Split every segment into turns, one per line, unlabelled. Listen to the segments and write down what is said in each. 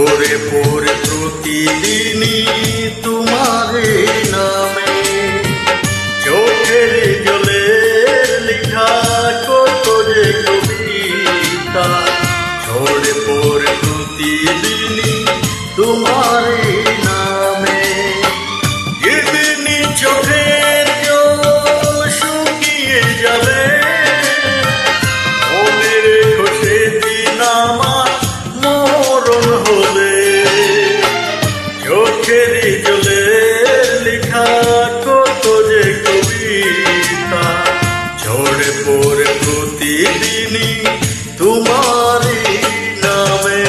ঝরে পড়ে প্রতিদিনই তোমার নামে, চোখের জলে লেখা কত যে কবিতা, ঝরে পড়ে প্রতিদিনই তোমার নামে। যেদিন চোখের জল শুকিয়ে যাবে, মনে রেখো সেদিন আমার মরণ হবে। চোখের জলে লেখা কত যে কবিতা, ঝরে পড়ে প্রতিদিনই তোমারই নামে।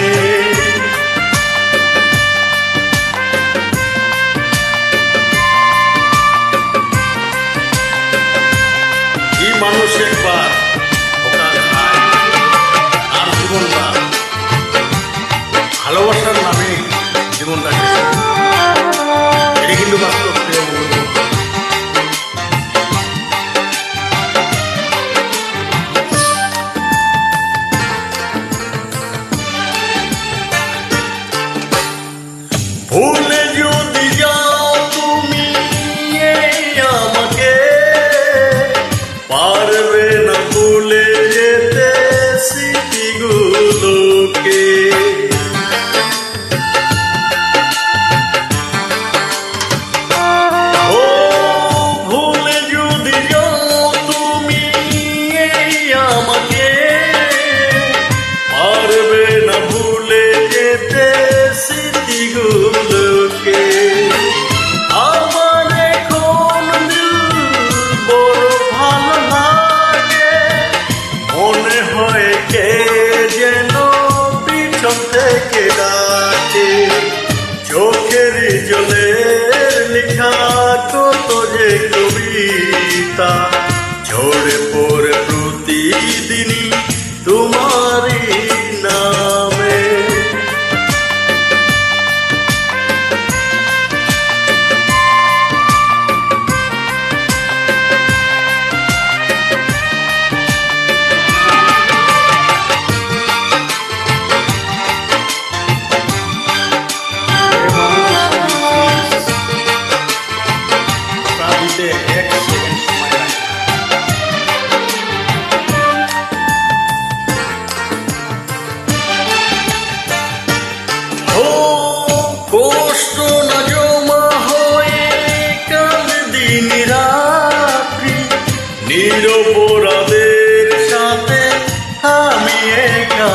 এই মানুষ একবার ধোঁকা খায়, আর জীবনটা ভালোবাসার নামে জীবনটা শেষ। এটা কিন্তু বাস্তব প্রিয় বন্ধু। ভুলে যদি যাও তুমি আমাকে, পারবে না ভুলে যেতে স্মৃতিগুলোকে। ও ভুলে যদি যাও তুমি আমাকে, পারবে না ভুলে যেতে স্মৃতিগুলোকে। আমার এখন বড় ভালো লাগে, মনে হয় কে যেন পিছন থেকে ডাকে। চোখের জলে লেখা কত যে কবিতা, ঝরে পড়ে প্রতিদিনই তোমারই নামে। এক সেকেন্ড সময় লাগে। ও কষ্ট না জমা হয়ে কাল দিন রাত্রি, নিরপরাধের সাথে আমি একা